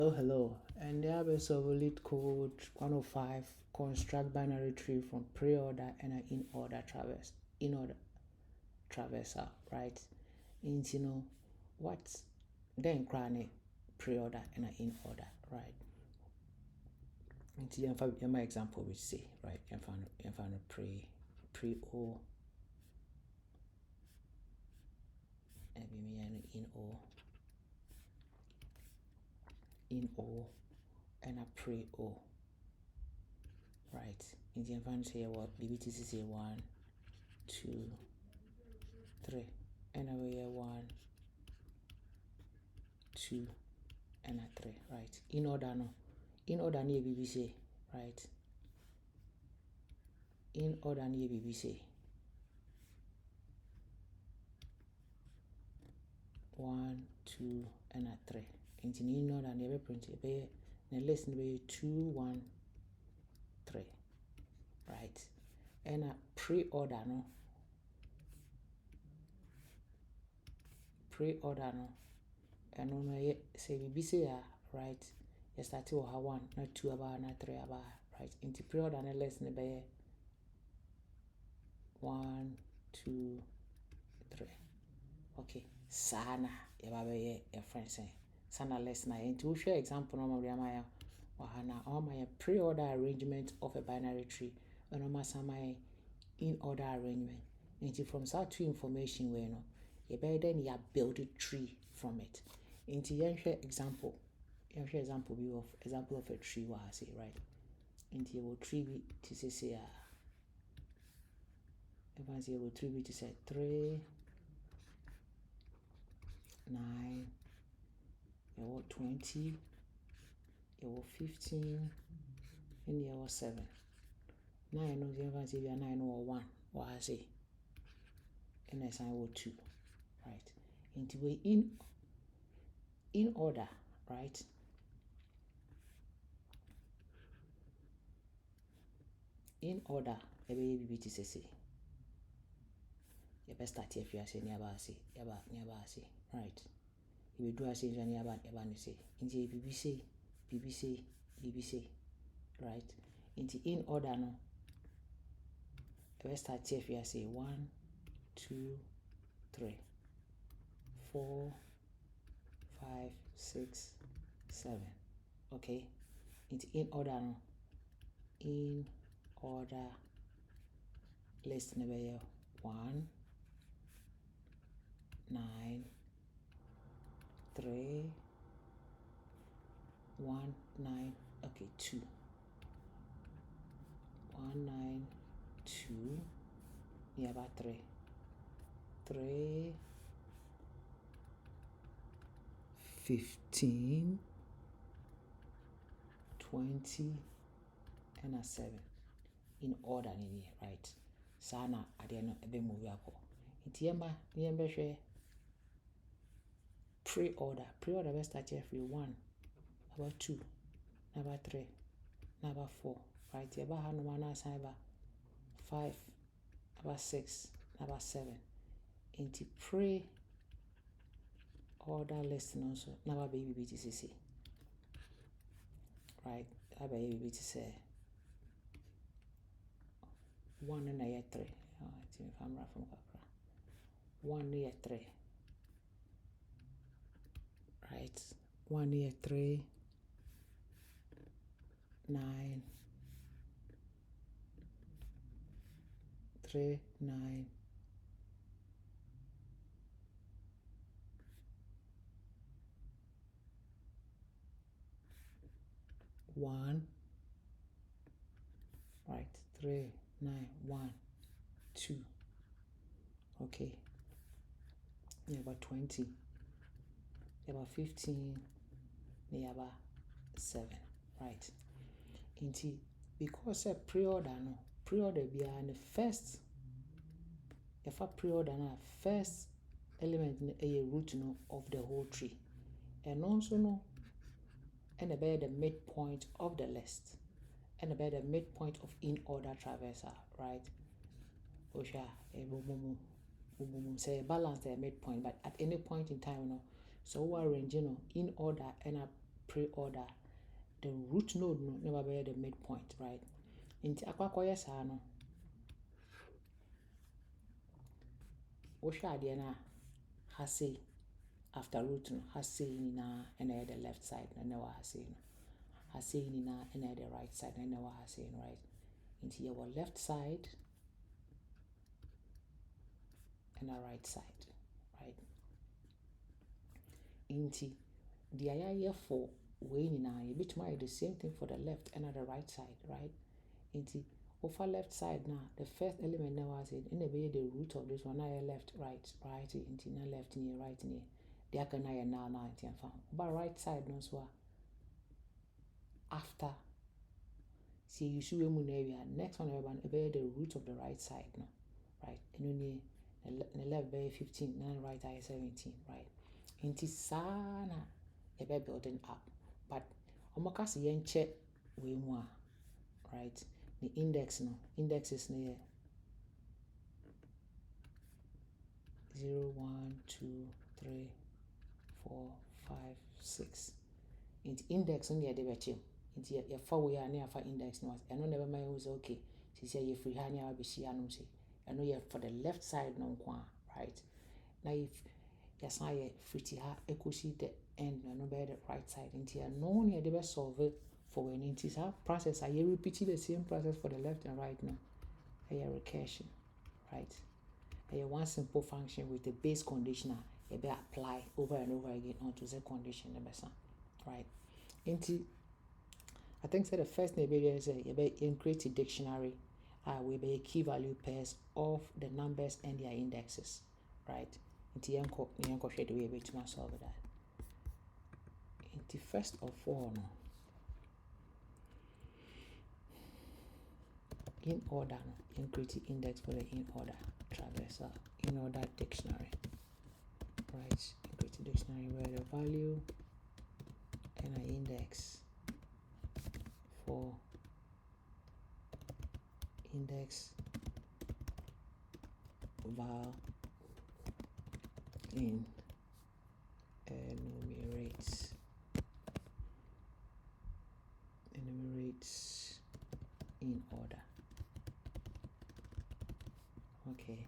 Hello, and the episode of Leetcode 105 construct binary tree from preorder and an in-order traversal, right? And what's then chronic preorder and an in-order, right? And my example we say, right? You find a pre-o and in-o and a pre-o. Right. In the advance here, what BBTC say 1, 2, 3, and over here 1, 2, and a 3. Right. In order no. In order near BBC, right? In order near BBC. 1, 2, and a 3. In order near print be listen be 2, 1, 3. Right. And a pre-order no. Pre-order no. And no say BBC right. You start to have 1, not 2 about, not 3 about, right? Into pre-order and lesson be 1, 2, 3. Okay. Sana yababe your friend say. Sana lesson into share example normally amaya wahana or my pre-order arrangement of a binary tree and my in order arrangement. Into from such two information where no you better then you build a tree from it. Into your example. Your example of a tree what I say, right? Into your tree to say if I say your tree to say 3, 9, you want 20, you want 15, and you want 7. 9 no the advance if you are 9 or 1, what I say. And I say 2, right? Into way in order, right? In order, a baby to say. You best start if you are saying nearby say, right? You do a say nearby say. Into BBC, right? Into in order no. Let's start if you are say 1, 2, 3, 4, 5, 6, 7. Okay? It's in order no. In order list number 1, 9, 3, 1, 9, okay, 2. 1, 9, 2, nearby 3. 3, 15, 20, and a 7. In order, right? Sana, I didn't know a bit move up. It's yamba share pre-order. Pre-order best start every 1, about 2, number 3, number 4, right? Yaba hand 1 aside 5, number 6, number 7. Into pre-order list also, number baby BTCC, right? I baby BTC 1 and a 3. Oh, I think I'm right from Capra. 1 near 3. Right? 1 near 3, 9, 3, 9, 1, right? 3, 9, 1, 2. Okay. Yeah, about 20. About 15. Yeah, about 7. Right? Into because a pre-order no, pre-order be the first. If a pre-order na first element a root no of the whole tree, and also no, and about the midpoint of the list, and about the midpoint of in order traversal, right? Osha say balance the midpoint, but at any point in time, no. So we are arranging in order and a pre-order, the root node no never be the midpoint, right? Inti akwakoye saa no wohwe ade na ha say after root no ha say ni na na the left side na wa ha say no ha say ni na the right side na wa ha say, right? Inti your left side and a right side, right? Inti the aya for way ni na you bit the same thing for the left and the right side, right? Inti over left side now, the first element now was in the way the root of this one now left, right, into now left near right near. The can now 90 and found. But right side no so after see you should area. Next one everyone the root of the right side no, right? And only the left by 15, now right eye 17, right? Into sana a building up. But omakasi yen check we more, right? The index is near 0, 1, 2, 3, 4, 5, 6. Into index on the other way. Into your 4 way and for index no. I know never mind was okay. She say you free honey I'll be she say. I know you for the left side no right? Now if yes I free ha equally the end no be the right side into your no near the best solve it for when it is a process. I repeat the same process for the left and right now. A recursion, right? One simple function with the base conditioner you be apply over and over again onto the condition right? Into I think the first maybe is you create a dictionary we be key value pairs of the numbers and their indexes, right? Into yanko share the way to solve that. Into first of all no, in order no, create the index for the in order traversal, in order dictionary, right? Create a dictionary where the value and an index for index val in enumerates in order. Okay.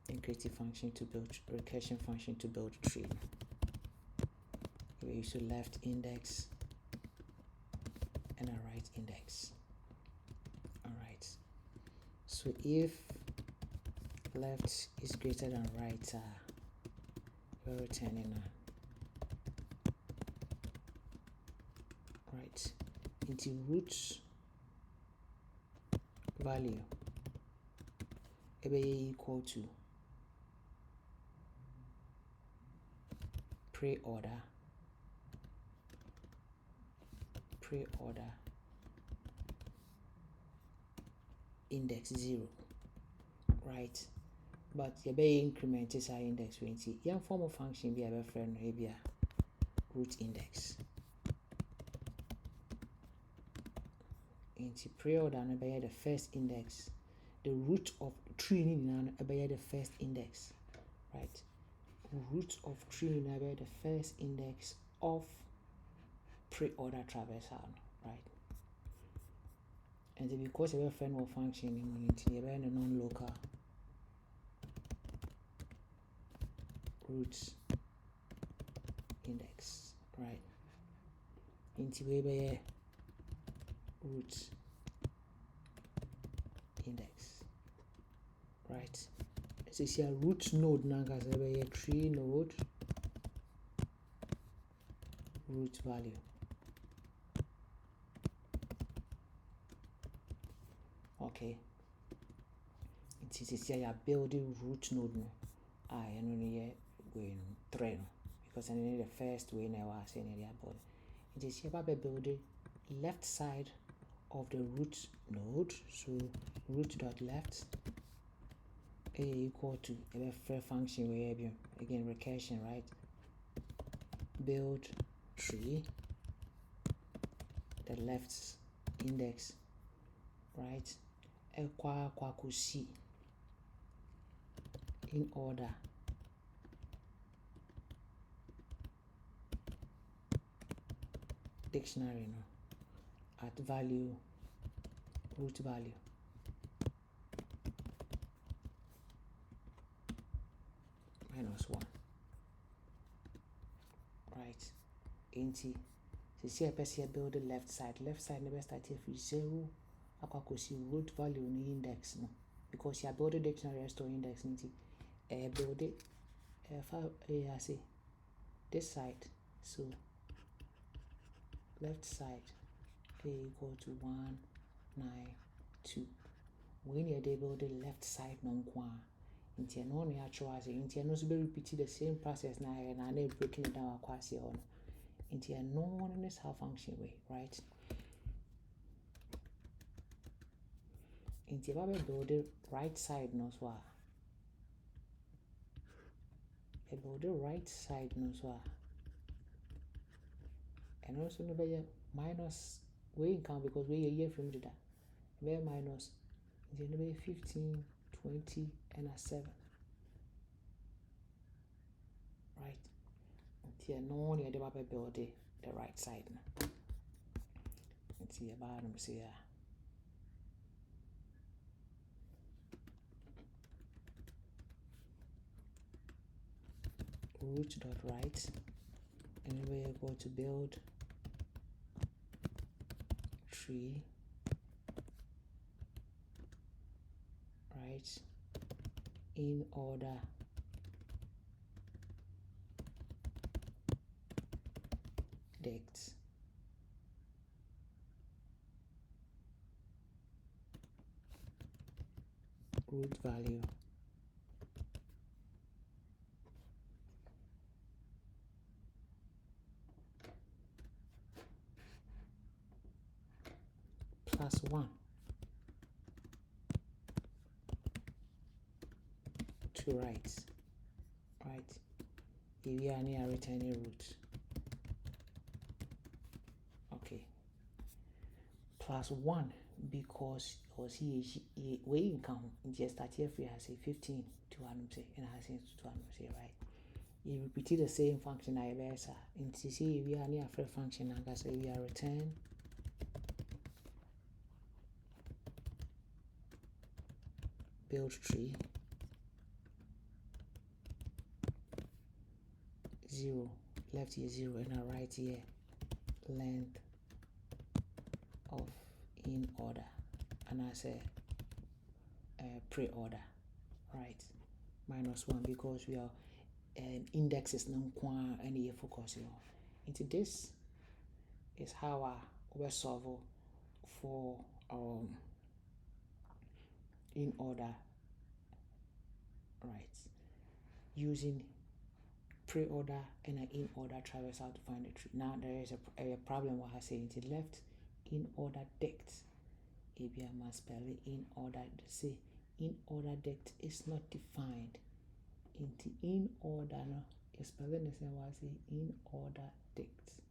And create a function to build recursion function to build tree. We use a left index and a right index. Alright. So if left is greater than right, we're returning right into root value equal to pre-order index 0, right? But you be increment is our index 20. Young form of function be a friend maybe root index. Into pre-order and by the first index. The root of tree in by the first index, right? Root of tree in by the first index of pre-order traversal, right? And because a friend will function in a non-local root index, right? Into a root index, right? So it's a root node now as a tree node root value. Okay. It is here building root node no. I only going three because I need the first way now I say near about it is here by building left side of the root node. So root dot left equal to a fair function where again recursion, right? Build tree the left index, right? Equal C in order dictionary no at value root value -1, right? Into see a person build the left side never start here from 0 see root value in index no, because you build the dictionary store index into build it I say this side, so left side equal to 192. When you build the left side no into no actual as into no be repeat the same process now and I breaking it down across here on into a non is how function way, right? Into build the right side no so build the right side no so and also no be minus we count because we a year from that be minus into no be 15 20 and a 7, right? Into no near the build the right side no. Into your bottom see root dot right, and we are going to build tree, right, in order dicts, root value +1 to right, right? If you are near returning root, okay, +1 because we income just start here free has a 15 to say and has to say, right? You repeat the same function I versa into see we are near free function and say we are return build tree 0 left here 0 and right here length of in order and I say pre-order, right? -1 because we are indexes no any focusing on. Into this is how we solve for in order, right? Using pre-order and an in order traversal to find the tree. Now there is a problem what I say into left in order dict. If you must spell it in order to say in order dict is not defined. Into in order no spelling the same way I say in order dict.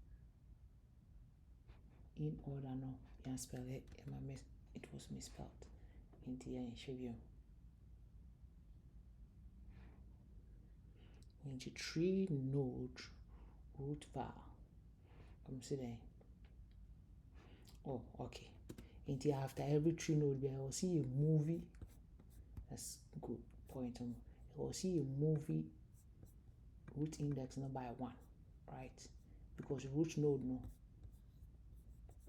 In order no you spell it it was misspelled. Into here show you. Into tree node root val. See there. Oh, okay. Into after every tree node I will see a movie. That's good point. I will see a movie root index no by 1, right? Because root node no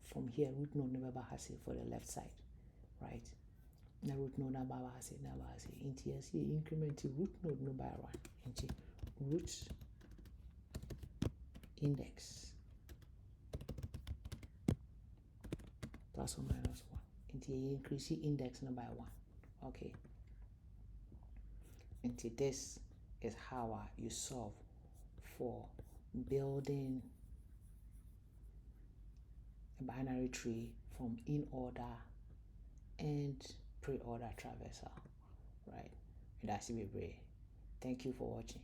from here root node never has it for the left side, right? Now root node never has it. Into here see increment root node no by 1 into root index plus or minus 1 into here increase index no by 1, okay? Into this is how you solve for building a binary tree from in order and pre-order traversal, right? That's it. Thank you for watching.